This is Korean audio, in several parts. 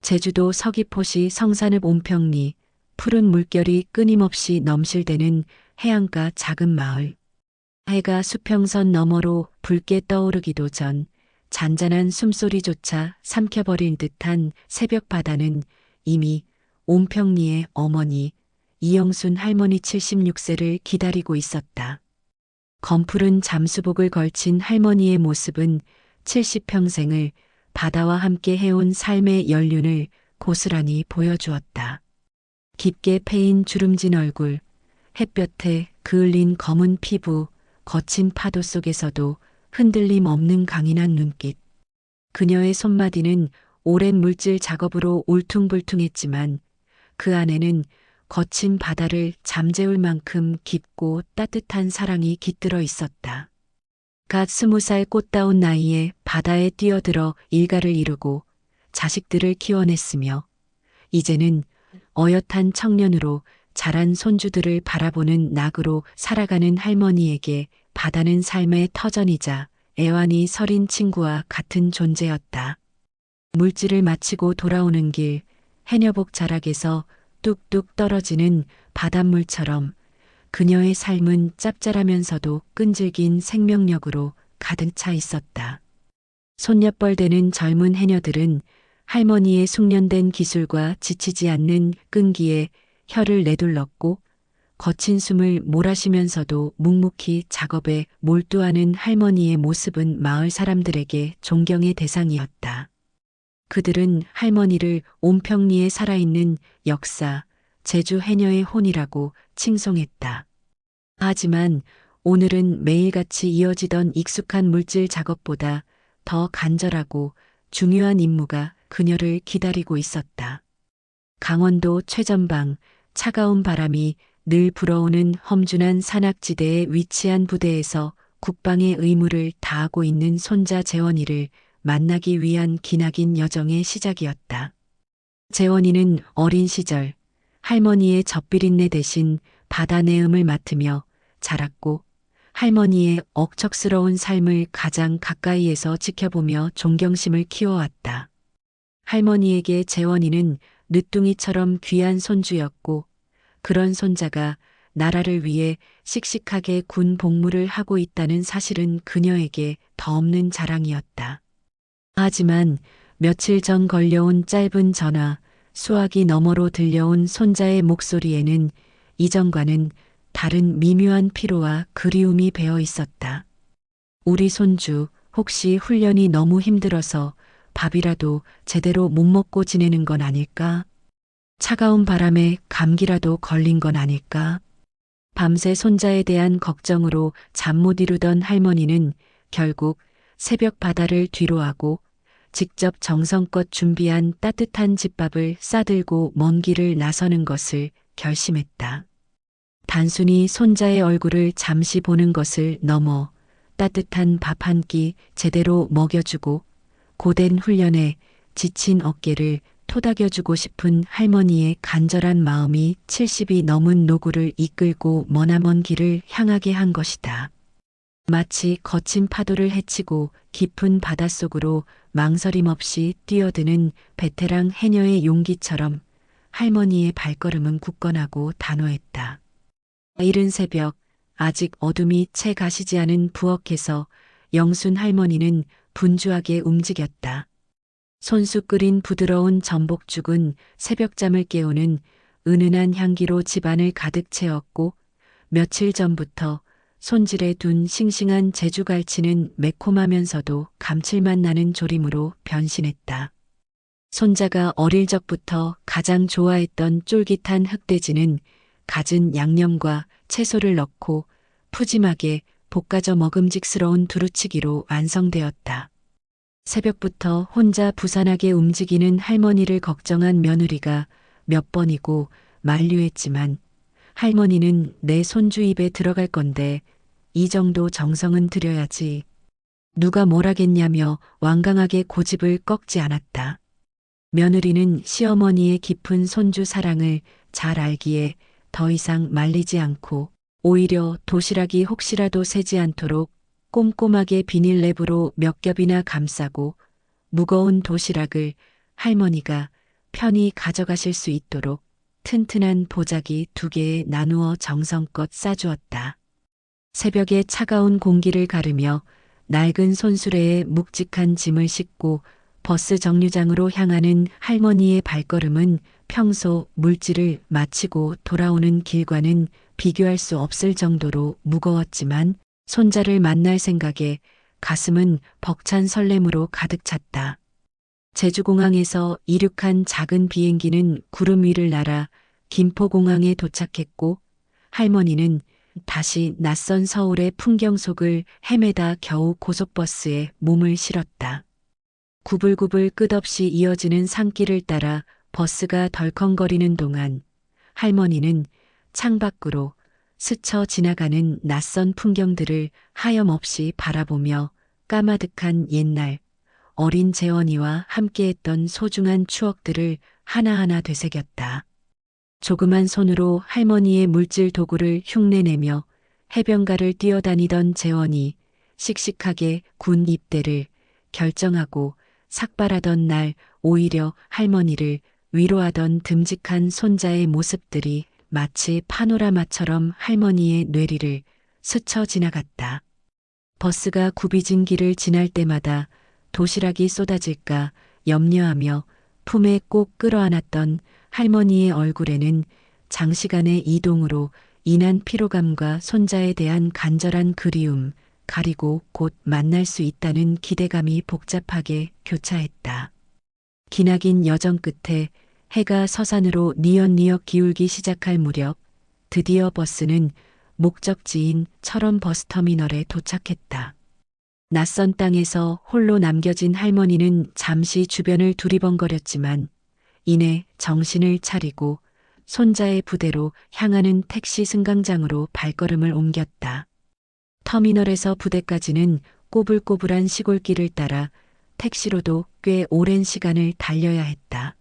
제주도 서귀포시 성산읍 온평리, 푸른 물결이 끊임없이 넘실대는 해안가 작은 마을. 해가 수평선 너머로 붉게 떠오르기도 전 잔잔한 숨소리조차 삼켜버릴 듯한 새벽 바다는 이미 온평리의 어머니 이영순 할머니 76세를 기다리고 있었다. 검푸른 잠수복을 걸친 할머니의 모습은 70평생을 바다와 함께 해온 삶의 연륜을 고스란히 보여주었다. 깊게 패인 주름진 얼굴, 햇볕에 그을린 검은 피부, 거친 파도 속에서도 흔들림 없는 강인한 눈빛. 그녀의 손마디는 오랜 물질 작업으로 울퉁불퉁했지만 그 안에는 거친 바다를 잠재울 만큼 깊고 따뜻한 사랑이 깃들어 있었다. 갓 20살 꽃다운 나이에 바다에 뛰어들어 일가를 이루고 자식들을 키워냈으며 이제는 어엿한 청년으로 자란 손주들을 바라보는 낙으로 살아가는 할머니에게 바다는 삶의 터전이자 애완이 서린 친구와 같은 존재였다. 물질을 마치고 돌아오는 길, 해녀복 자락에서 뚝뚝 떨어지는 바닷물처럼 그녀의 삶은 짭짤하면서도 끈질긴 생명력으로 가득 차 있었다. 손녀뻘 되는 젊은 해녀들은 할머니의 숙련된 기술과 지치지 않는 끈기에 혀를 내둘렀고 거친 숨을 몰아쉬면서도 묵묵히 작업에 몰두하는 할머니의 모습은 마을 사람들에게 존경의 대상이었다. 그들은 할머니를 온평리에 살아있는 역사, 제주 해녀의 혼이라고 칭송했다. 하지만 오늘은 매일같이 이어지던 익숙한 물질 작업보다 더 간절하고 중요한 임무가 그녀를 기다리고 있었다. 강원도 최전방 차가운 바람이 늘 불어오는 험준한 산악지대에 위치한 부대에서 국방의 의무를 다하고 있는 손자 재원이를 만나기 위한 기나긴 여정의 시작이었다. 재원이는 어린 시절 할머니의 젖비린내 대신 바다 내음을 맡으며 자랐고 할머니의 억척스러운 삶을 가장 가까이에서 지켜보며 존경심을 키워왔다. 할머니에게 재원이는 늦둥이처럼 귀한 손주였고 그런 손자가 나라를 위해 씩씩하게 군 복무를 하고 있다는 사실은 그녀에게 더없는 자랑이었다. 하지만 며칠 전 걸려온 짧은 전화, 수화기 너머로 들려온 손자의 목소리에는 이전과는 다른 미묘한 피로와 그리움이 배어 있었다. 우리 손주, 혹시 훈련이 너무 힘들어서 밥이라도 제대로 못 먹고 지내는 건 아닐까? 차가운 바람에 감기라도 걸린 건 아닐까? 밤새 손자에 대한 걱정으로 잠 못 이루던 할머니는 결국 새벽 바다를 뒤로하고 직접 정성껏 준비한 따뜻한 집밥을 싸들고 먼 길을 나서는 것을 결심했다. 단순히 손자의 얼굴을 잠시 보는 것을 넘어 따뜻한 밥 한 끼 제대로 먹여주고 고된 훈련에 지친 어깨를 토닥여주고 싶은 할머니의 간절한 마음이 70이 넘은 노구를 이끌고 머나먼 길을 향하게 한 것이다. 마치 거친 파도를 헤치고 깊은 바닷속으로 망설임 없이 뛰어드는 베테랑 해녀의 용기처럼 할머니의 발걸음은 굳건하고 단호했다. 이른 새벽, 아직 어둠이 채 가시지 않은 부엌에서 영순 할머니는 분주하게 움직였다. 손수 끓인 부드러운 전복죽은 새벽잠을 깨우는 은은한 향기로 집안을 가득 채웠고 며칠 전부터 손질해 둔 싱싱한 제주갈치는 매콤하면서도 감칠맛 나는 조림으로 변신했다. 손자가 어릴 적부터 가장 좋아했던 쫄깃한 흑돼지는 갖은 양념과 채소를 넣고 푸짐하게 볶아져 먹음직스러운 두루치기로 완성되었다. 새벽부터 혼자 부산하게 움직이는 할머니를 걱정한 며느리가 몇 번이고 만류했지만 할머니는 내 손주 입에 들어갈 건데 이 정도 정성은 들여야지. 누가 뭘 하겠냐며 완강하게 고집을 꺾지 않았다. 며느리는 시어머니의 깊은 손주 사랑을 잘 알기에 더 이상 말리지 않고 오히려 도시락이 혹시라도 새지 않도록 꼼꼼하게 비닐랩으로 몇 겹이나 감싸고 무거운 도시락을 할머니가 편히 가져가실 수 있도록 튼튼한 보자기 2개에 나누어 정성껏 싸주었다. 새벽에 차가운 공기를 가르며 낡은 손수레에 묵직한 짐을 싣고 버스 정류장으로 향하는 할머니의 발걸음은 평소 물질을 마치고 돌아오는 길과는 비교할 수 없을 정도로 무거웠지만 손자를 만날 생각에 가슴은 벅찬 설렘으로 가득 찼다. 제주공항에서 이륙한 작은 비행기는 구름 위를 날아 김포공항에 도착했고 할머니는 다시 낯선 서울의 풍경 속을 헤매다 겨우 고속버스에 몸을 실었다. 구불구불 끝없이 이어지는 산길을 따라 버스가 덜컹거리는 동안 할머니는 창밖으로 스쳐 지나가는 낯선 풍경들을 하염없이 바라보며 까마득한 옛날 어린 재원이와 함께했던 소중한 추억들을 하나하나 되새겼다. 조그만 손으로 할머니의 물질 도구를 흉내내며 해변가를 뛰어다니던 재원이 씩씩하게 군 입대를 결정하고 삭발하던 날 오히려 할머니를 위로하던 듬직한 손자의 모습들이 마치 파노라마처럼 할머니의 뇌리를 스쳐 지나갔다. 버스가 굽이진 길을 지날 때마다 도시락이 쏟아질까 염려하며 품에 꼭 끌어안았던 할머니의 얼굴에는 장시간의 이동으로 인한 피로감과 손자에 대한 간절한 그리움, 가리고 곧 만날 수 있다는 기대감이 복잡하게 교차했다. 기나긴 여정 끝에 해가 서산으로 뉘엿뉘엿 기울기 시작할 무렵 드디어 버스는 목적지인 철원 버스터미널에 도착했다. 낯선 땅에서 홀로 남겨진 할머니는 잠시 주변을 두리번거렸지만 이내 정신을 차리고 손자의 부대로 향하는 택시 승강장으로 발걸음을 옮겼다. 터미널에서 부대까지는 꼬불꼬불한 시골길을 따라 택시로도 꽤 오랜 시간을 달려야 했다.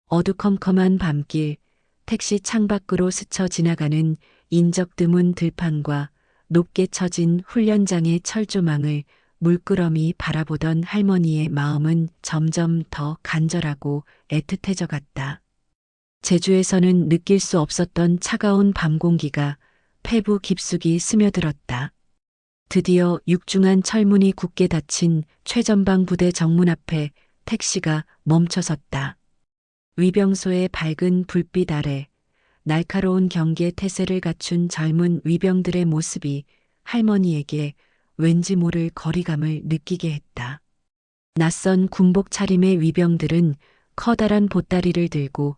어두컴컴한 밤길, 택시 창밖으로 스쳐 지나가는 인적 드문 들판과 높게 처진 훈련장의 철조망을 물끄러미 바라보던 할머니의 마음은 점점 더 간절하고 애틋해져 갔다. 제주에서는 느낄 수 없었던 차가운 밤 공기가 폐부 깊숙이 스며들었다. 드디어 육중한 철문이 굳게 닫힌 최전방 부대 정문 앞에 택시가 멈춰섰다. 위병소의 밝은 불빛 아래 날카로운 경계 태세를 갖춘 젊은 위병들의 모습이 할머니에게 왠지 모를 거리감을 느끼게 했다. 낯선 군복 차림의 위병들은 커다란 보따리를 들고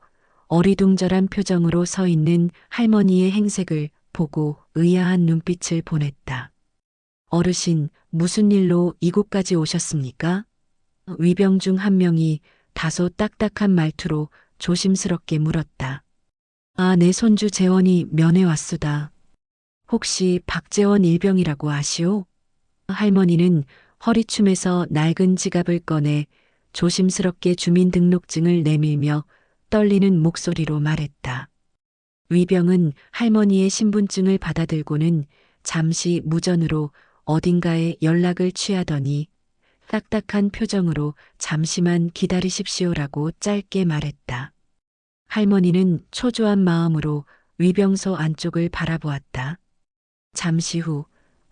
어리둥절한 표정으로 서 있는 할머니의 행색을 보고 의아한 눈빛을 보냈다. 어르신, 무슨 일로 이곳까지 오셨습니까? 위병 중 한 명이 다소 딱딱한 말투로 조심스럽게 물었다. 아, 내 손주 재원이 면회 왔수다. 혹시 박재원 일병이라고 아시오? 할머니는 허리춤에서 낡은 지갑을 꺼내 조심스럽게 주민등록증을 내밀며 떨리는 목소리로 말했다. 위병은 할머니의 신분증을 받아들고는 잠시 무전으로 어딘가에 연락을 취하더니 딱딱한 표정으로 잠시만 기다리십시오라고 짧게 말했다. 할머니는 초조한 마음으로 위병소 안쪽을 바라보았다. 잠시 후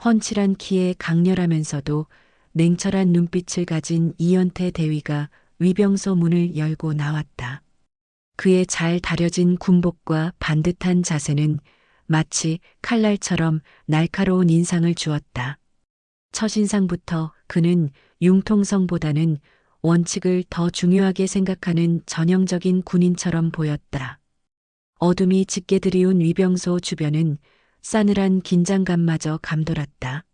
훤칠한 키에 강렬하면서도 냉철한 눈빛을 가진 이연태 대위가 위병소 문을 열고 나왔다. 그의 잘 다려진 군복과 반듯한 자세는 마치 칼날처럼 날카로운 인상을 주었다. 첫인상부터 그는 융통성보다는 원칙을 더 중요하게 생각하는 전형적인 군인처럼 보였다. 어둠이 짙게 드리운 위병소 주변은 싸늘한 긴장감마저 감돌았다.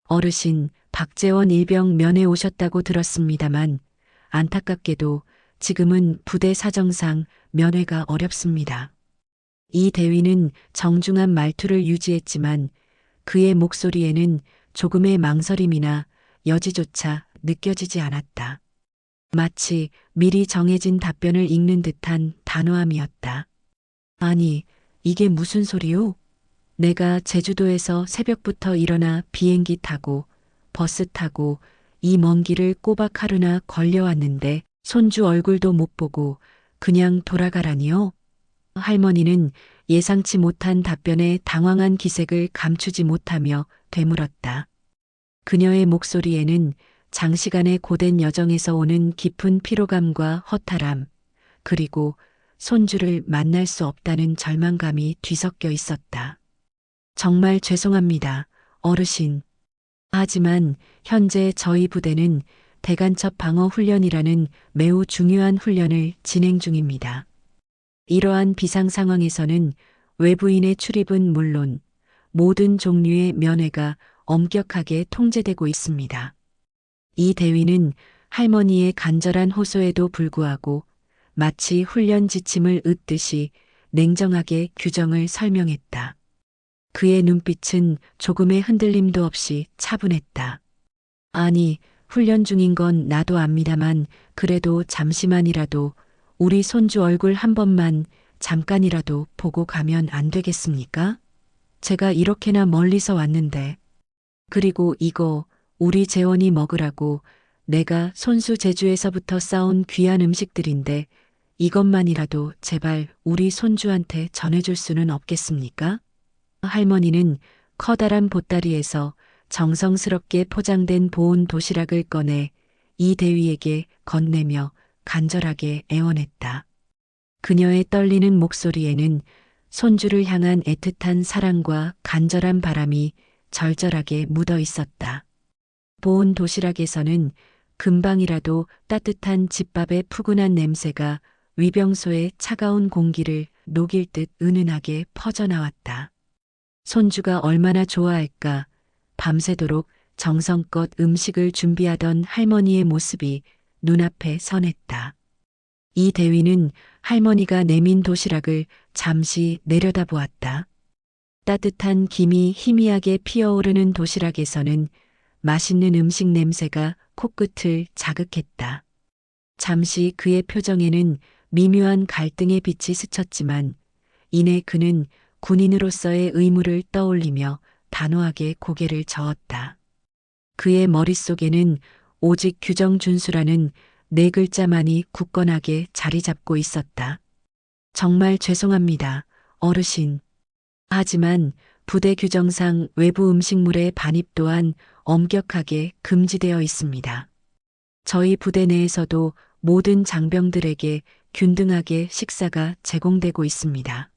어르신, 박재원 일병 면회 오셨다고 들었습니다만 안타깝게도 지금은 부대 사정상 면회가 어렵습니다. 이 대위는 정중한 말투를 유지했지만 그의 목소리에는 조금의 망설임이나 여지조차 느껴지지 않았다. 마치 미리 정해진 답변을 읽는 듯한 단호함이었다. 아니, 이게 무슨 소리요? 내가 제주도에서 새벽부터 일어나 비행기 타고 버스 타고 이 먼 길을 꼬박 하루나 걸려왔는데 손주 얼굴도 못 보고 그냥 돌아가라니요? 할머니는 예상치 못한 답변에 당황한 기색을 감추지 못하며 되물었다. 그녀의 목소리에는 장시간의 고된 여정에서 오는 깊은 피로감과 허탈함, 그리고 손주를 만날 수 없다는 절망감이 뒤섞여 있었다. 정말 죄송합니다, 어르신. 하지만 현재 저희 부대는 대간첩 방어 훈련이라는 매우 중요한 훈련을 진행 중입니다. 이러한 비상 상황에서는 외부인의 출입은 물론 모든 종류의 면회가 엄격하게 통제되고 있습니다. 이 대위는 할머니의 간절한 호소에도 불구하고 마치 훈련 지침을 읊듯이 냉정하게 규정을 설명했다. 그의 눈빛은 조금의 흔들림도 없이 차분했다. 아니, 훈련 중인 건 나도 압니다만 그래도 잠시만이라도 우리 손주 얼굴 한 번만 잠깐이라도 보고 가면 안 되겠습니까? 제가 이렇게나 멀리서 왔는데. 그리고 이거 우리 재원이 먹으라고 내가 손수 제주에서부터 싸온 귀한 음식들인데 이것만이라도 제발 우리 손주한테 전해줄 수는 없겠습니까? 할머니는 커다란 보따리에서 정성스럽게 포장된 보온 도시락을 꺼내 이 대위에게 건네며 간절하게 애원했다. 그녀의 떨리는 목소리에는 손주를 향한 애틋한 사랑과 간절한 바람이 절절하게 묻어 있었다. 보온 도시락에서는 금방이라도 따뜻한 집밥의 푸근한 냄새가 위병소의 차가운 공기를 녹일 듯 은은하게 퍼져나왔다. 손주가 얼마나 좋아할까. 밤새도록 정성껏 음식을 준비하던 할머니의 모습이 눈앞에 선했다. 이 대위는 할머니가 내민 도시락을 잠시 내려다보았다. 따뜻한 김이 희미하게 피어오르는 도시락에서는 맛있는 음식 냄새가 코끝을 자극했다. 잠시 그의 표정에는 미묘한 갈등의 빛이 스쳤지만 이내 그는 군인으로서의 의무를 떠올리며 단호하게 고개를 저었다. 그의 머릿속에는 오직 규정 준수라는 네 글자만이 굳건하게 자리 잡고 있었다. 정말 죄송합니다, 어르신. 하지만 부대 규정상 외부 음식물의 반입 또한 엄격하게 금지되어 있습니다. 저희 부대 내에서도 모든 장병들에게 균등하게 식사가 제공되고 있습니다.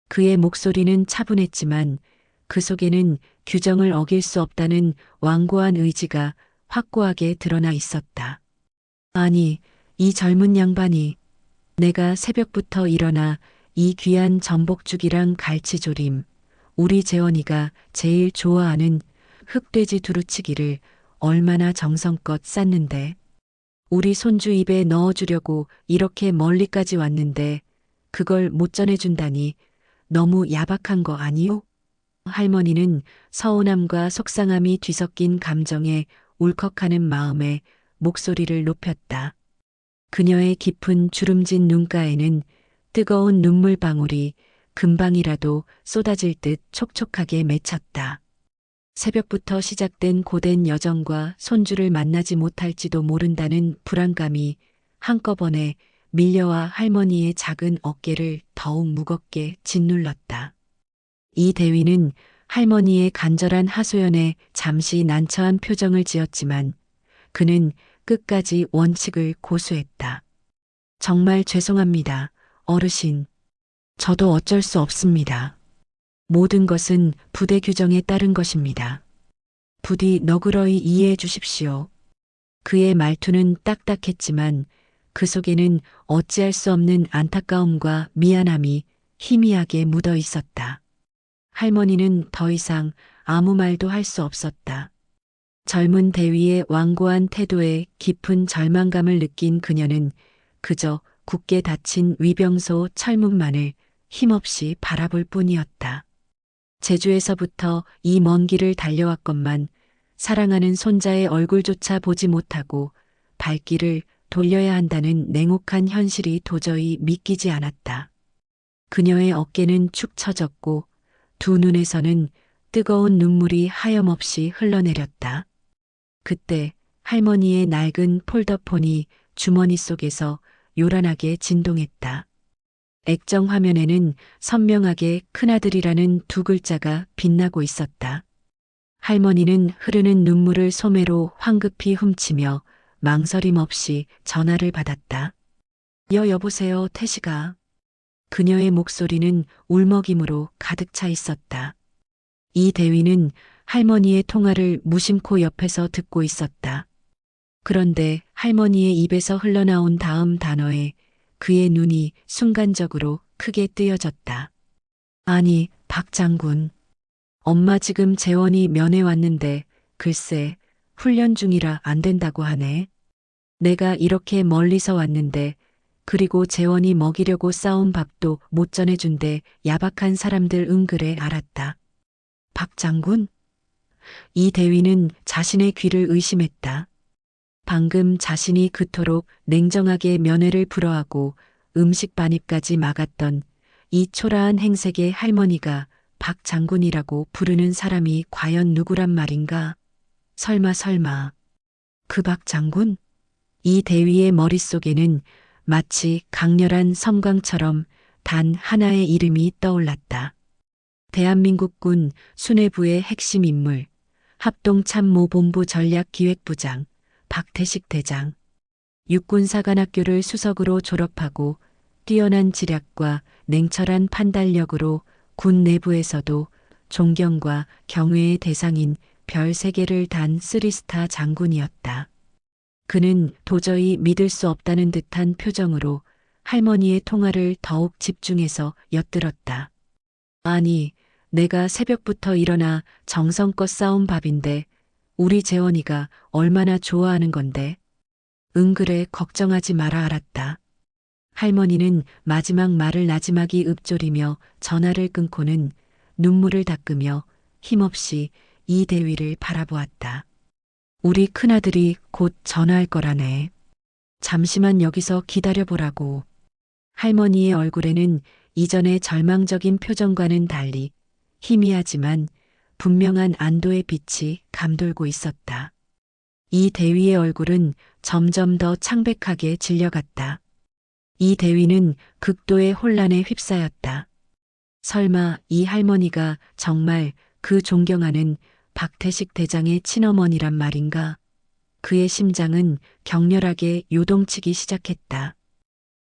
그의 목소리는 차분했지만 그 속에는 규정을 어길 수 없다는 완고한 의지가 확고하게 드러나 있었다. 아니, 이 젊은 양반이 내가 새벽부터 일어나 이 귀한 전복죽이랑 갈치조림, 우리 재원이가 제일 좋아하는 흑돼지 두루치기를 얼마나 정성껏 쌌는데 우리 손주 입에 넣어주려고 이렇게 멀리까지 왔는데 그걸 못 전해준다니 너무 야박한 거 아니요? 할머니는 서운함과 속상함이 뒤섞인 감정에 울컥하는 마음에 목소리를 높였다. 그녀의 깊은 주름진 눈가에는 뜨거운 눈물방울이 금방이라도 쏟아질 듯 촉촉하게 맺혔다. 새벽부터 시작된 고된 여정과 손주를 만나지 못할지도 모른다는 불안감이 한꺼번에 밀려와 할머니의 작은 어깨를 더욱 무겁게 짓눌렀다. 이 대위는 할머니의 간절한 하소연에 잠시 난처한 표정을 지었지만 그는 끝까지 원칙을 고수했다. 정말 죄송합니다, 어르신. 저도 어쩔 수 없습니다. 모든 것은 부대 규정에 따른 것입니다. 부디 너그러이 이해해 주십시오. 그의 말투는 딱딱했지만 그 속에는 어찌할 수 없는 안타까움과 미안함이 희미하게 묻어 있었다. 할머니는 더 이상 아무 말도 할 수 없었다. 젊은 대위의 완고한 태도에 깊은 절망감을 느낀 그녀는 그저 굳게 닫힌 위병소 철문만을 힘없이 바라볼 뿐이었다. 제주에서부터 이 먼 길을 달려왔건만 사랑하는 손자의 얼굴조차 보지 못하고 발길을 돌려야 한다는 냉혹한 현실이 도저히 믿기지 않았다. 그녀의 어깨는 축 처졌고 두 눈에서는 뜨거운 눈물이 하염없이 흘러내렸다. 그때 할머니의 낡은 폴더폰이 주머니 속에서 요란하게 진동했다. 액정 화면에는 선명하게 큰아들이라는 두 글자가 빛나고 있었다. 할머니는 흐르는 눈물을 소매로 황급히 훔치며 망설임 없이 전화를 받았다. 여보세요, 태식아. 그녀의 목소리는 울먹임으로 가득 차 있었다. 이대위는 할머니의 통화를 무심코 옆에서 듣고 있었다. 그런데 할머니의 입에서 흘러나온 다음 단어에 그의 눈이 순간적으로 크게 뜨여졌다. 아니, 박 장군. 엄마 지금 재원이 면회 왔는데 글쎄 훈련 중이라 안 된다고 하네. 내가 이렇게 멀리서 왔는데 그리고 재원이 먹이려고 싸운 밥도 못 전해준대. 야박한 사람들 그래 알았다. 박 장군? 이 대위는 자신의 귀를 의심했다. 방금 자신이 그토록 냉정하게 면회를 불허하고 음식 반입까지 막았던 이 초라한 행색의 할머니가 박 장군이라고 부르는 사람이 과연 누구란 말인가? 설마. 그 박 장군? 이 대위의 머릿속에는 마치 강렬한 섬광처럼 단 하나의 이름이 떠올랐다. 대한민국군 수뇌부의 핵심 인물, 합동참모본부 전략기획부장, 박태식 대장. 육군사관학교를 수석으로 졸업하고 뛰어난 지략과 냉철한 판단력으로 군 내부에서도 존경과 경외의 대상인 별 3개를 단 3스타 장군이었다. 그는 도저히 믿을 수 없다는 듯한 표정으로 할머니의 통화를 더욱 집중해서 엿들었다. 아니, 내가 새벽부터 일어나 정성껏 싸운 밥인데 우리 재원이가 얼마나 좋아하는 건데. 그래 걱정하지 마라 알았다. 할머니는 마지막 말을 나지막이 읊조리며 전화를 끊고는 눈물을 닦으며 힘없이 이 대위를 바라보았다. 우리 큰아들이 곧 전화할 거라네. 잠시만 여기서 기다려보라고. 할머니의 얼굴에는 이전의 절망적인 표정과는 달리 희미하지만 분명한 안도의 빛이 감돌고 있었다. 이 대위의 얼굴은 점점 더 창백하게 질려갔다. 이 대위는 극도의 혼란에 휩싸였다. 설마 이 할머니가 정말 그 존경하는 박태식 대장의 친어머니란 말인가? 그의 심장은 격렬하게 요동치기 시작했다.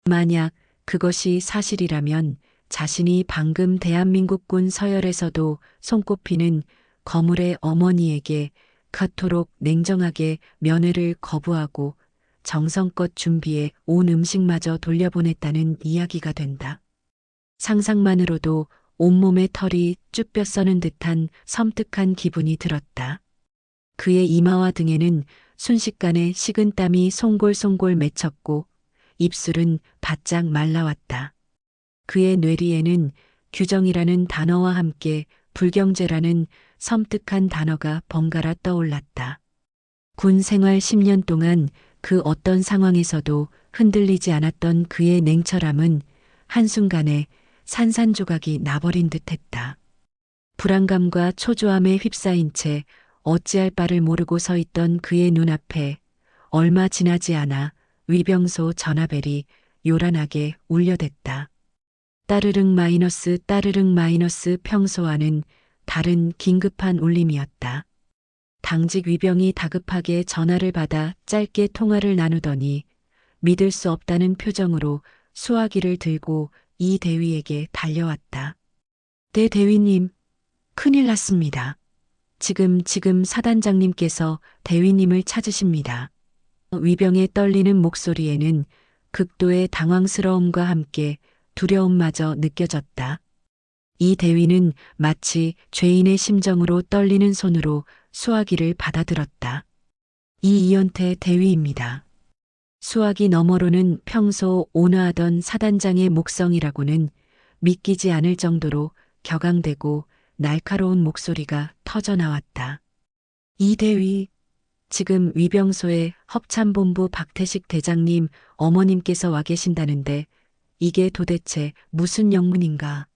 만약 그것이 사실이라면 자신이 방금 대한민국군 서열에서도 손꼽히는 거물의 어머니에게 그토록 냉정하게 면회를 거부하고 정성껏 준비해 온 음식마저 돌려보냈다는 이야기가 된다. 상상만으로도 온몸의 털이 쭈뼛 서는 듯한 섬뜩한 기분이 들었다. 그의 이마와 등에는 순식간에 식은 땀이 송골송골 맺혔고 입술은 바짝 말라왔다. 그의 뇌리에는 규정이라는 단어와 함께 불경제라는 섬뜩한 단어가 번갈아 떠올랐다. 군 생활 10년 동안 그 어떤 상황에서도 흔들리지 않았던 그의 냉철함은 한순간에 산산조각이 나버린 듯했다. 불안감과 초조함에 휩싸인 채 어찌할 바를 모르고 서 있던 그의 눈앞에 얼마 지나지 않아 위병소 전화벨이 요란하게 울려댔다. 따르릉 마이너스 평소와는 다른 긴급한 울림이었다. 당직 위병이 다급하게 전화를 받아 짧게 통화를 나누더니 믿을 수 없다는 표정으로 수화기를 들고 이 대위에게 달려왔다. 네 대위님, 큰일 났습니다. 지금 사단장님께서 대위님을 찾으십니다. 위병의 떨리는 목소리에는 극도의 당황스러움과 함께 두려움마저 느껴졌다. 이 대위는 마치 죄인의 심정으로 떨리는 손으로 수화기를 받아들었다. 이연태 대위입니다. 수화기 너머로는 평소 온화하던 사단장의 목성이라고는 믿기지 않을 정도로 격앙되고 날카로운 목소리가 터져나왔다. 이 대위, 지금 위병소에 합참본부 박태식 대장님 어머님께서 와 계신다는데 이게 도대체 무슨 영문인가?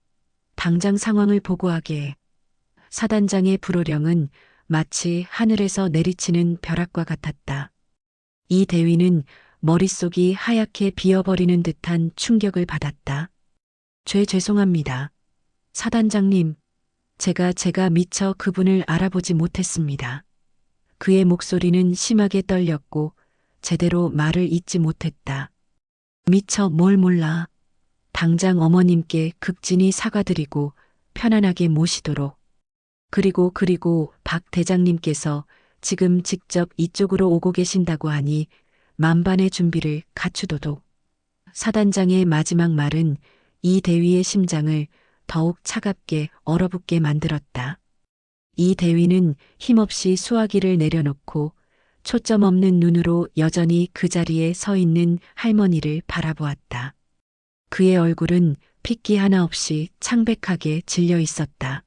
당장 상황을 보고하게. 사단장의 불호령은 마치 하늘에서 내리치는 벼락과 같았다. 이 대위는 머릿속이 하얗게 비어버리는 듯한 충격을 받았다. 죄송합니다. 사단장님, 제가 미처 그분을 알아보지 못했습니다. 그의 목소리는 심하게 떨렸고 제대로 말을 잇지 못했다. 미처 뭘 몰라. 당장 어머님께 극진히 사과드리고 편안하게 모시도록. 그리고 박 대장님께서 지금 직접 이쪽으로 오고 계신다고 하니 만반의 준비를 갖추도록. 사단장의 마지막 말은 이 대위의 심장을 더욱 차갑게 얼어붙게 만들었다. 이 대위는 힘없이 수화기를 내려놓고 초점 없는 눈으로 여전히 그 자리에 서 있는 할머니를 바라보았다. 그의 얼굴은 핏기 하나 없이 창백하게 질려 있었다.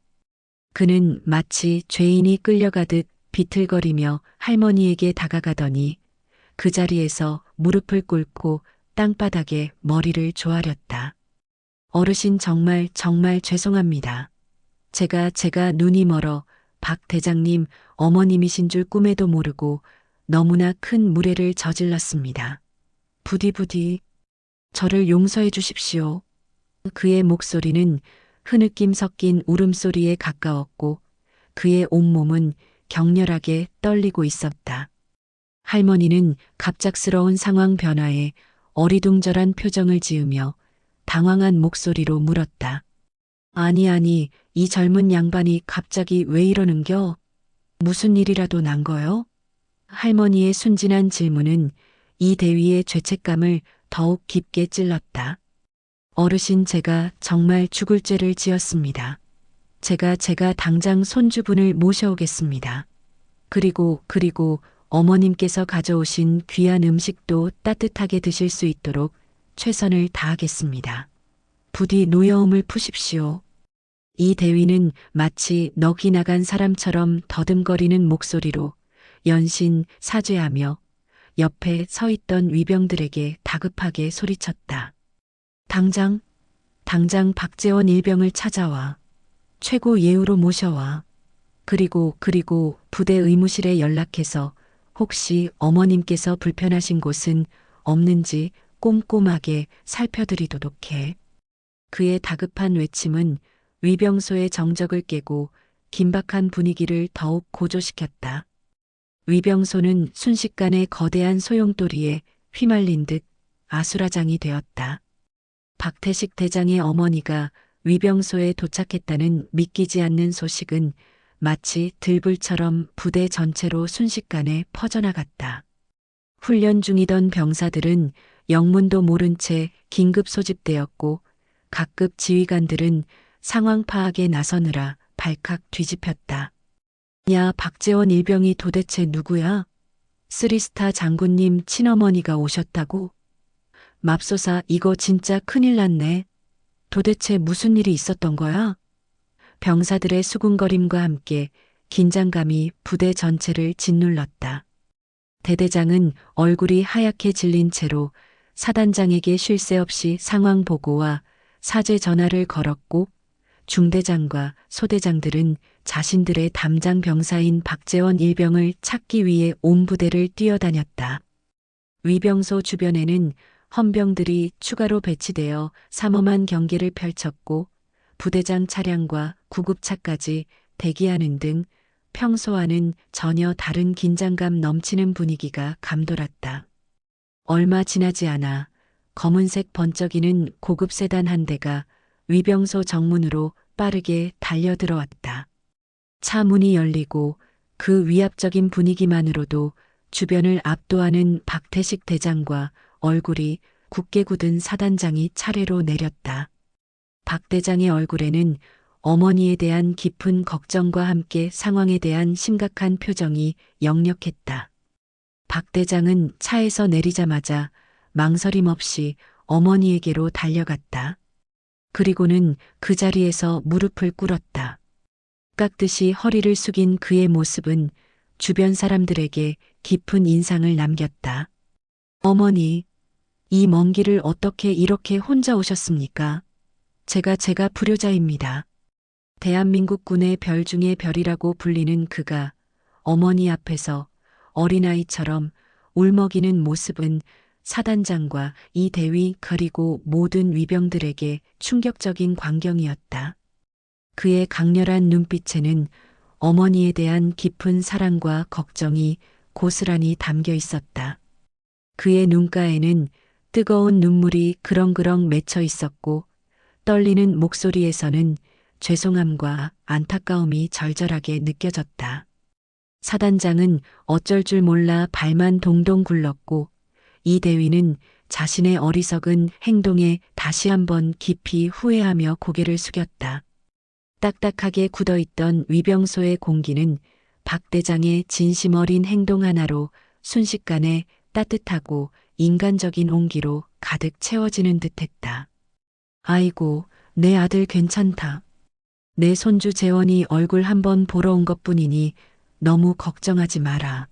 그는 마치 죄인이 끌려가듯 비틀거리며 할머니에게 다가가더니 그 자리에서 무릎을 꿇고 땅바닥에 머리를 조아렸다. 어르신 정말 죄송합니다. 제가 눈이 멀어 박 대장님 어머님이신 줄 꿈에도 모르고 너무나 큰 무례를 저질렀습니다. 부디 저를 용서해 주십시오. 그의 목소리는 흐느낌 섞인 울음소리에 가까웠고 그의 온몸은 격렬하게 떨리고 있었다. 할머니는 갑작스러운 상황 변화에 어리둥절한 표정을 지으며 당황한 목소리로 물었다. 아니, 이 젊은 양반이 갑자기 왜 이러는겨? 무슨 일이라도 난 거요? 할머니의 순진한 질문은 이 대위의 죄책감을 더욱 깊게 찔렀다. 어르신 제가 정말 죽을 죄를 지었습니다. 제가 당장 손주분을 모셔오겠습니다. 그리고 어머님께서 가져오신 귀한 음식도 따뜻하게 드실 수 있도록 최선을 다하겠습니다. 부디 노여움을 푸십시오. 이 대위는 마치 넋이 나간 사람처럼 더듬거리는 목소리로 연신 사죄하며 옆에 서 있던 위병들에게 다급하게 소리쳤다. 당장 박재원 일병을 찾아와. 최고 예우로 모셔와. 그리고 부대 의무실에 연락해서 혹시 어머님께서 불편하신 곳은 없는지 꼼꼼하게 살펴드리도록 해. 그의 다급한 외침은 위병소의 정적을 깨고 긴박한 분위기를 더욱 고조시켰다. 위병소는 순식간에 거대한 소용돌이에 휘말린 듯 아수라장이 되었다. 박태식 대장의 어머니가 위병소에 도착했다는 믿기지 않는 소식은 마치 들불처럼 부대 전체로 순식간에 퍼져나갔다. 훈련 중이던 병사들은 영문도 모른 채 긴급 소집되었고 각급 지휘관들은 상황 파악에 나서느라 발칵 뒤집혔다. 야, 박재원 일병이 도대체 누구야? 쓰리스타 장군님 친어머니가 오셨다고? 맙소사 이거 진짜 큰일 났네. 도대체 무슨 일이 있었던 거야? 병사들의 수군거림과 함께 긴장감이 부대 전체를 짓눌렀다. 대대장은 얼굴이 하얗게 질린 채로 사단장에게 쉴 새 없이 상황 보고와 사죄 전화를 걸었고 중대장과 소대장들은 자신들의 담장 병사인 박재원 일병을 찾기 위해 온 부대를 뛰어다녔다. 위병소 주변에는 헌병들이 추가로 배치되어 삼엄한 경계를 펼쳤고 부대장 차량과 구급차까지 대기하는 등 평소와는 전혀 다른 긴장감 넘치는 분위기가 감돌았다. 얼마 지나지 않아 검은색 번쩍이는 고급 세단 한 대가 위병소 정문으로 빠르게 달려들어왔다. 차 문이 열리고 그 위압적인 분위기만으로도 주변을 압도하는 박태식 대장과 얼굴이 굳게 굳은 사단장이 차례로 내렸다. 박 대장의 얼굴에는 어머니에 대한 깊은 걱정과 함께 상황에 대한 심각한 표정이 역력했다. 박 대장은 차에서 내리자마자 망설임 없이 어머니에게로 달려갔다. 그리고는 그 자리에서 무릎을 꿇었다. 깎듯이 허리를 숙인 그의 모습은 주변 사람들에게 깊은 인상을 남겼다. 어머니, 이 먼 길을 어떻게 이렇게 혼자 오셨습니까? 제가 불효자입니다. 대한민국 군의 별 중의 별이라고 불리는 그가 어머니 앞에서 어린아이처럼 울먹이는 모습은 사단장과 이 대위 그리고 모든 위병들에게 충격적인 광경이었다. 그의 강렬한 눈빛에는 어머니에 대한 깊은 사랑과 걱정이 고스란히 담겨 있었다. 그의 눈가에는 뜨거운 눈물이 그렁그렁 맺혀 있었고 떨리는 목소리에서는 죄송함과 안타까움이 절절하게 느껴졌다. 사단장은 어쩔 줄 몰라 발만 동동 굴렀고 이 대위는 자신의 어리석은 행동에 다시 한번 깊이 후회하며 고개를 숙였다. 딱딱하게 굳어있던 위병소의 공기는 박 대장의 진심 어린 행동 하나로 순식간에 따뜻하고 인간적인 온기로 가득 채워지는 듯했다. 아이고, 내 아들 괜찮다. 내 손주 재원이 얼굴 한번 보러 온 것뿐이니 너무 걱정하지 마라.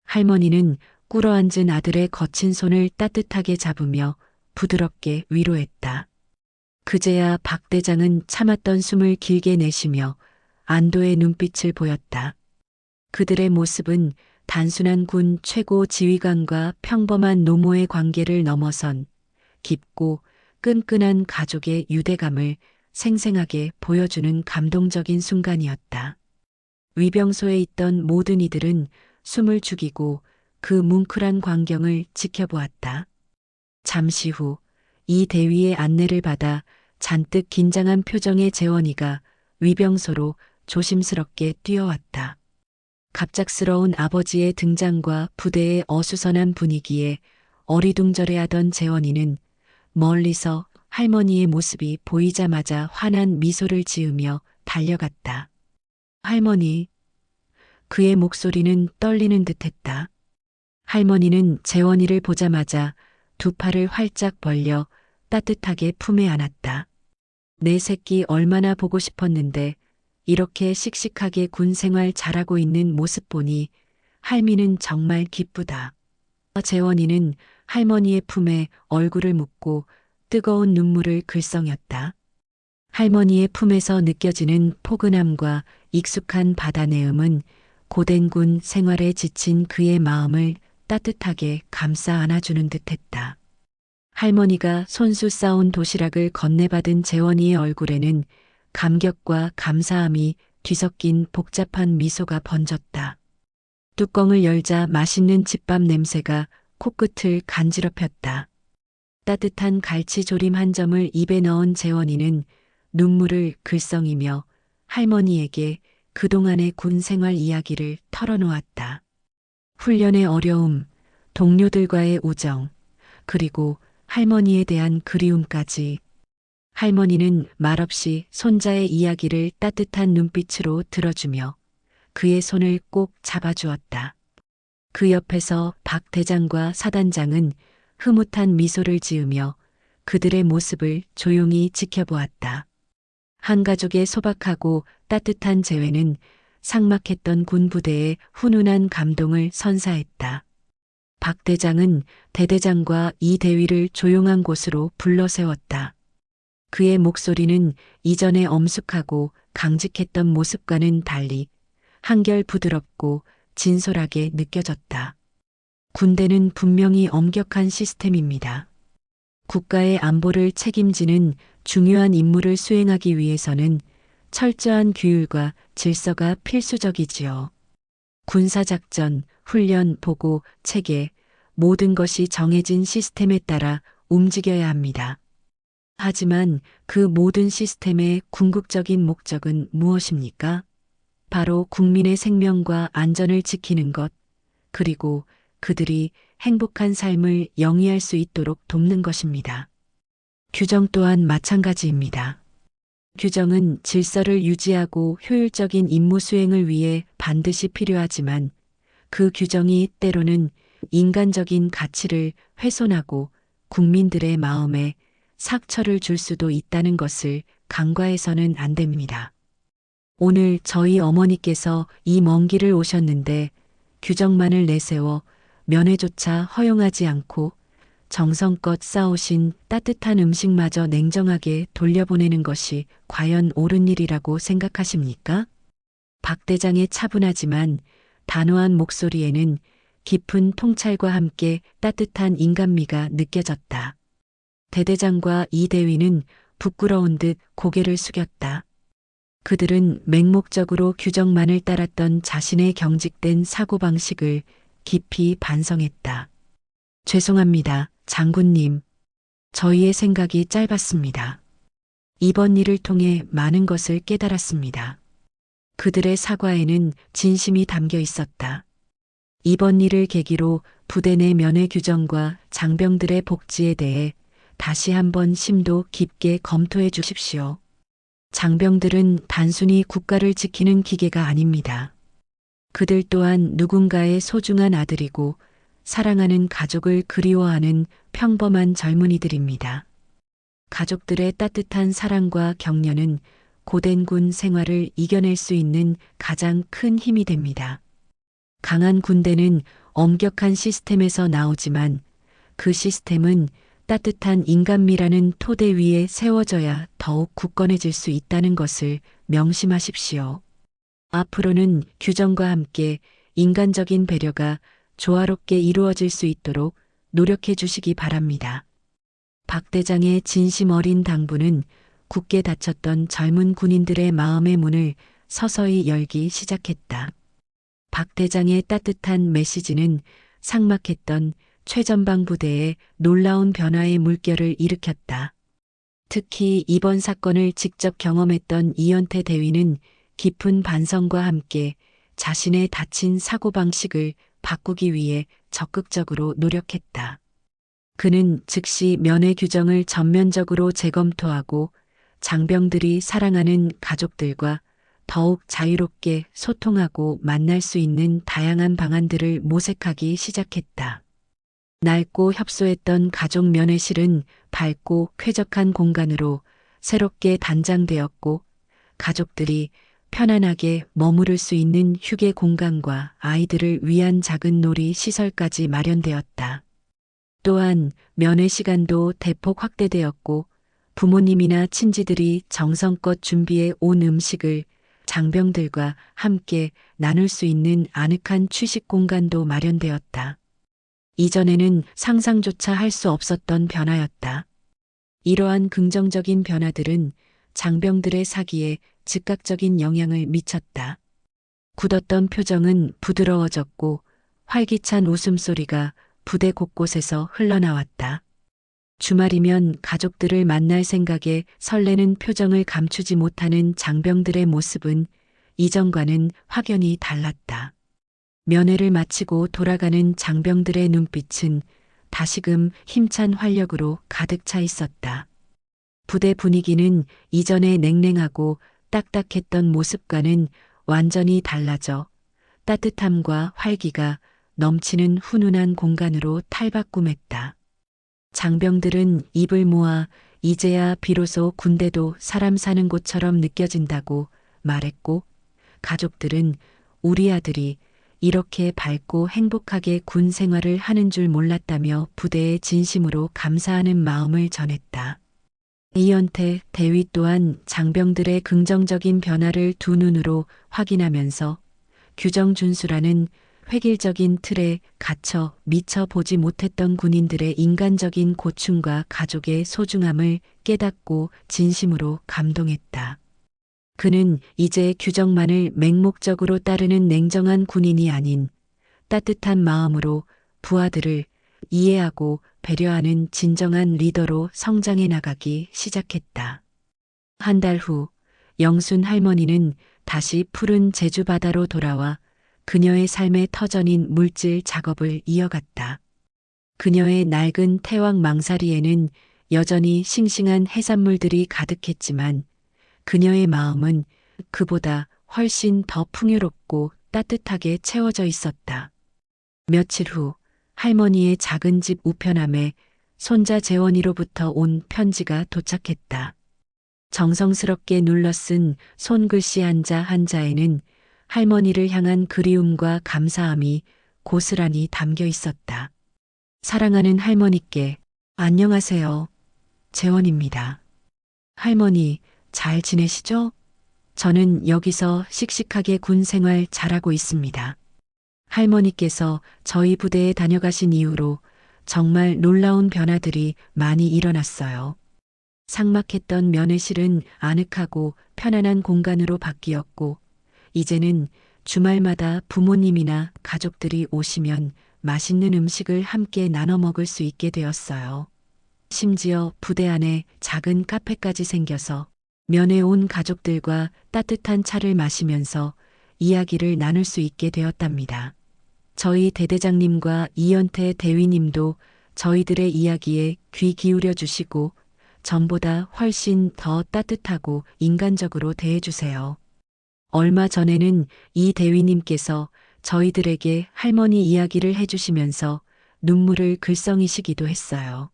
할머니는 꿇어앉은 아들의 거친 손을 따뜻하게 잡으며 부드럽게 위로했다. 그제야 박 대장은 참았던 숨을 길게 내쉬며 안도의 눈빛을 보였다. 그들의 모습은 단순한 군 최고 지휘관과 평범한 노모의 관계를 넘어선 깊고 끈끈한 가족의 유대감을 생생하게 보여주는 감동적인 순간이었다. 위병소에 있던 모든 이들은 숨을 죽이고 그 뭉클한 광경을 지켜보았다. 잠시 후 이 대위의 안내를 받아 잔뜩 긴장한 표정의 재원이가 위병소로 조심스럽게 뛰어왔다. 갑작스러운 아버지의 등장과 부대의 어수선한 분위기에 어리둥절해하던 재원이는 멀리서 할머니의 모습이 보이자마자 환한 미소를 지으며 달려갔다. 할머니. 그의 목소리는 떨리는 듯했다. 할머니는 재원이를 보자마자 두 팔을 활짝 벌려 따뜻하게 품에 안았다. 내 새끼 얼마나 보고 싶었는데 이렇게 씩씩하게 군 생활 잘하고 있는 모습 보니 할미는 정말 기쁘다. 재원이는 할머니의 품에 얼굴을 묻고 뜨거운 눈물을 글썽였다. 할머니의 품에서 느껴지는 포근함과 익숙한 바다 내음은 고된 군 생활에 지친 그의 마음을 따뜻하게 감싸 안아주는 듯했다. 할머니가 손수 싸온 도시락을 건네받은 재원이의 얼굴에는 감격과 감사함이 뒤섞인 복잡한 미소가 번졌다. 뚜껑을 열자 맛있는 집밥 냄새가 코끝을 간지럽혔다. 따뜻한 갈치조림 한 점을 입에 넣은 재원이는 눈물을 글썽이며 할머니에게 그동안의 군 생활 이야기를 털어놓았다. 훈련의 어려움, 동료들과의 우정, 그리고 할머니에 대한 그리움까지. 할머니는 말없이 손자의 이야기를 따뜻한 눈빛으로 들어주며 그의 손을 꼭 잡아주었다. 그 옆에서 박 대장과 사단장은 흐뭇한 미소를 지으며 그들의 모습을 조용히 지켜보았다. 한 가족의 소박하고 따뜻한 재회는 삭막했던 군 부대에 훈훈한 감동을 선사했다. 박 대장은 대대장과 이 대위를 조용한 곳으로 불러 세웠다. 그의 목소리는 이전에 엄숙하고 강직했던 모습과는 달리 한결 부드럽고 진솔하게 느껴졌다. 군대는 분명히 엄격한 시스템입니다. 국가의 안보를 책임지는 중요한 임무를 수행하기 위해서는 철저한 규율과 질서가 필수적이지요. 군사작전, 훈련, 보고, 체계, 모든 것이 정해진 시스템에 따라 움직여야 합니다. 하지만 그 모든 시스템의 궁극적인 목적은 무엇입니까? 바로 국민의 생명과 안전을 지키는 것, 그리고 그들이 행복한 삶을 영위할 수 있도록 돕는 것입니다. 규정 또한 마찬가지입니다. 규정은 질서를 유지하고 효율적인 임무 수행을 위해 반드시 필요하지만 그 규정이 때로는 인간적인 가치를 훼손하고 국민들의 마음에 상처를 줄 수도 있다는 것을 간과해서는 안 됩니다. 오늘 저희 어머니께서 이 먼 길을 오셨는데 규정만을 내세워 면회조차 허용하지 않고 정성껏 싸오신 따뜻한 음식마저 냉정하게 돌려보내는 것이 과연 옳은 일이라고 생각하십니까? 박 대장의 차분하지만 단호한 목소리에는 깊은 통찰과 함께 따뜻한 인간미가 느껴졌다. 대대장과 이대위는 부끄러운 듯 고개를 숙였다. 그들은 맹목적으로 규정만을 따랐던 자신의 경직된 사고방식을 깊이 반성했다. 죄송합니다, 장군님. 저희의 생각이 짧았습니다. 이번 일을 통해 많은 것을 깨달았습니다. 그들의 사과에는 진심이 담겨 있었다. 이번 일을 계기로 부대 내 면회 규정과 장병들의 복지에 대해 다시 한번 심도 깊게 검토해 주십시오. 장병들은 단순히 국가를 지키는 기계가 아닙니다. 그들 또한 누군가의 소중한 아들이고 사랑하는 가족을 그리워하는 평범한 젊은이들입니다. 가족들의 따뜻한 사랑과 격려는 고된 군 생활을 이겨낼 수 있는 가장 큰 힘이 됩니다. 강한 군대는 엄격한 시스템에서 나오지만 그 시스템은 따뜻한 인간미라는 토대 위에 세워져야 더욱 굳건해질 수 있다는 것을 명심하십시오. 앞으로는 규정과 함께 인간적인 배려가 조화롭게 이루어질 수 있도록 노력해 주시기 바랍니다. 박 대장의 진심 어린 당부는 굳게 닫혔던 젊은 군인들의 마음의 문을 서서히 열기 시작했다. 박 대장의 따뜻한 메시지는 삭막했던 최전방 부대에 놀라운 변화의 물결을 일으켰다. 특히 이번 사건을 직접 경험했던 이연태 대위는 깊은 반성과 함께 자신의 닫힌 사고방식을 바꾸기 위해 적극적으로 노력했다. 그는 즉시 면회 규정을 전면적으로 재검토하고 장병들이 사랑하는 가족들과 더욱 자유롭게 소통하고 만날 수 있는 다양한 방안들을 모색하기 시작했다. 낡고 협소했던 가족 면회실은 밝고 쾌적한 공간으로 새롭게 단장되었고 가족들이 편안하게 머무를 수 있는 휴게 공간과 아이들을 위한 작은 놀이 시설까지 마련되었다. 또한 면회 시간도 대폭 확대되었고 부모님이나 친지들이 정성껏 준비해 온 음식을 장병들과 함께 나눌 수 있는 아늑한 취식 공간도 마련되었다. 이전에는 상상조차 할 수 없었던 변화였다. 이러한 긍정적인 변화들은 장병들의 사기에 즉각적인 영향을 미쳤다. 굳었던 표정은 부드러워졌고 활기찬 웃음소리가 부대 곳곳에서 흘러나왔다. 주말이면 가족들을 만날 생각에 설레는 표정을 감추지 못하는 장병들의 모습은 이전과는 확연히 달랐다. 면회를 마치고 돌아가는 장병들의 눈빛은 다시금 힘찬 활력으로 가득 차 있었다. 부대 분위기는 이전에 냉랭하고 딱딱했던 모습과는 완전히 달라져 따뜻함과 활기가 넘치는 훈훈한 공간으로 탈바꿈했다. 장병들은 입을 모아 이제야 비로소 군대도 사람 사는 곳처럼 느껴진다고 말했고 가족들은 우리 아들이 이렇게 밝고 행복하게 군 생활을 하는 줄 몰랐다며 부대에 진심으로 감사하는 마음을 전했다. 이연태 대위 또한 장병들의 긍정적인 변화를 두 눈으로 확인하면서 규정 준수라는 획일적인 틀에 갇혀 미처 보지 못했던 군인들의 인간적인 고충과 가족의 소중함을 깨닫고 진심으로 감동했다. 그는 이제 규정만을 맹목적으로 따르는 냉정한 군인이 아닌 따뜻한 마음으로 부하들을 이해하고 배려하는 진정한 리더로 성장해 나가기 시작했다. 한 달 후 영순 할머니는 다시 푸른 제주 바다로 돌아와 그녀의 삶의 터전인 물질 작업을 이어갔다. 그녀의 낡은 태왕 망사리에는 여전히 싱싱한 해산물들이 가득했지만 그녀의 마음은 그보다 훨씬 더 풍요롭고 따뜻하게 채워져 있었다. 며칠 후 할머니의 작은 집 우편함에 손자 재원이로부터 온 편지가 도착했다. 정성스럽게 눌러 쓴 손글씨 한자 한자에는 할머니를 향한 그리움과 감사함이 고스란히 담겨 있었다. 사랑하는 할머니께 안녕하세요. 재원입니다. 할머니, 잘 지내시죠? 저는 여기서 씩씩하게 군 생활 잘하고 있습니다. 할머니께서 저희 부대에 다녀가신 이후로 정말 놀라운 변화들이 많이 일어났어요. 삭막했던 면회실은 아늑하고 편안한 공간으로 바뀌었고, 이제는 주말마다 부모님이나 가족들이 오시면 맛있는 음식을 함께 나눠 먹을 수 있게 되었어요. 심지어 부대 안에 작은 카페까지 생겨서 면회 온 가족들과 따뜻한 차를 마시면서 이야기를 나눌 수 있게 되었답니다. 저희 대대장님과 이연태 대위님도 저희들의 이야기에 귀 기울여 주시고 전보다 훨씬 더 따뜻하고 인간적으로 대해주세요. 얼마 전에는 이 대위님께서 저희들에게 할머니 이야기를 해주시면서 눈물을 글썽이시기도 했어요.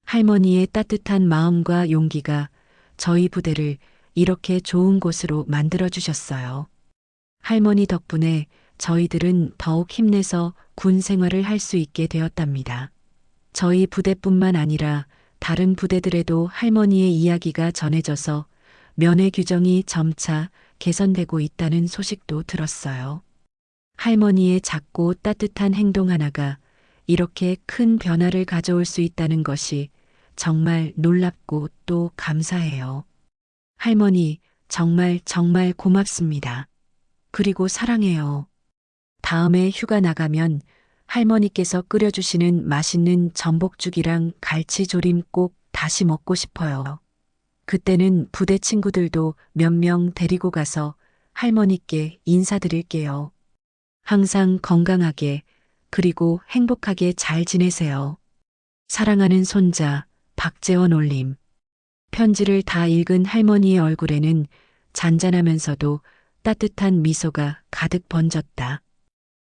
할머니의 따뜻한 마음과 용기가 저희 부대를 이렇게 좋은 곳으로 만들어주셨어요. 할머니 덕분에 저희들은 더욱 힘내서 군 생활을 할 수 있게 되었답니다. 저희 부대뿐만 아니라 다른 부대들에도 할머니의 이야기가 전해져서 면회 규정이 점차 개선되고 있다는 소식도 들었어요. 할머니의 작고 따뜻한 행동 하나가 이렇게 큰 변화를 가져올 수 있다는 것이 정말 놀랍고 또 감사해요. 할머니, 정말 정말 고맙습니다. 그리고 사랑해요. 다음에 휴가 나가면 할머니께서 끓여주시는 맛있는 전복죽이랑 갈치조림 꼭 다시 먹고 싶어요. 그때는 부대 친구들도 몇 명 데리고 가서 할머니께 인사드릴게요. 항상 건강하게 그리고 행복하게 잘 지내세요. 사랑하는 손자 박재원 올림. 편지를 다 읽은 할머니의 얼굴에는 잔잔하면서도 따뜻한 미소가 가득 번졌다.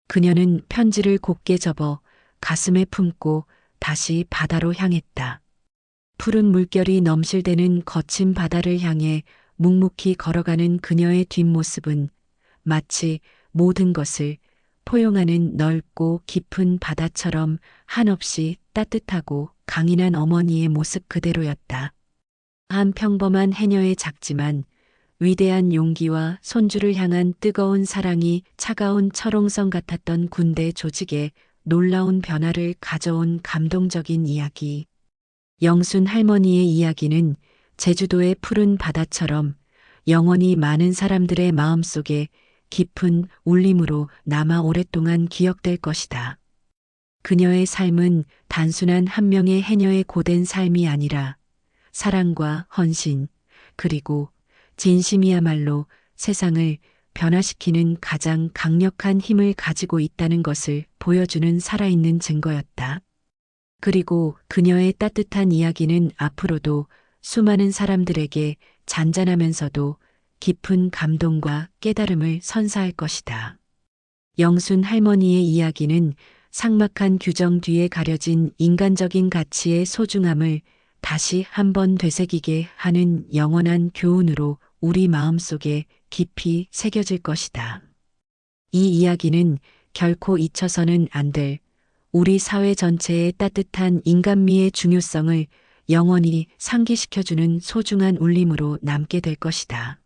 그녀는 편지를 곧게 접어 가슴에 품고 다시 바다로 향했다. 푸른 물결이 넘실대는 거친 바다를 향해 묵묵히 걸어가는 그녀의 뒷모습은 마치 모든 것을 포용하는 넓고 깊은 바다처럼 한없이 따뜻하고 강인한 어머니의 모습 그대로였다. 한 평범한 해녀의 작지만 위대한 용기와 손주를 향한 뜨거운 사랑이 차가운 철옹성 같았던 군대 조직에 놀라운 변화를 가져온 감동적인 이야기. 영순 할머니의 이야기는 제주도의 푸른 바다처럼 영원히 많은 사람들의 마음속에 깊은 울림으로 남아 오랫동안 기억될 것이다. 그녀의 삶은 단순한 한 명의 해녀의 고된 삶이 아니라 사랑과 헌신, 그리고 진심이야말로 세상을 변화시키는 가장 강력한 힘을 가지고 있다는 것을 보여주는 살아있는 증거였다. 그리고 그녀의 따뜻한 이야기는 앞으로도 수많은 사람들에게 잔잔하면서도 깊은 감동과 깨달음을 선사할 것이다. 영순 할머니의 이야기는 삭막한 규정 뒤에 가려진 인간적인 가치의 소중함을 다시 한번 되새기게 하는 영원한 교훈으로 우리 마음속에 깊이 새겨질 것이다. 이 이야기는 결코 잊혀서는 안 될 우리 사회 전체의 따뜻한 인간미의 중요성을 영원히 상기시켜주는 소중한 울림으로 남게 될 것이다.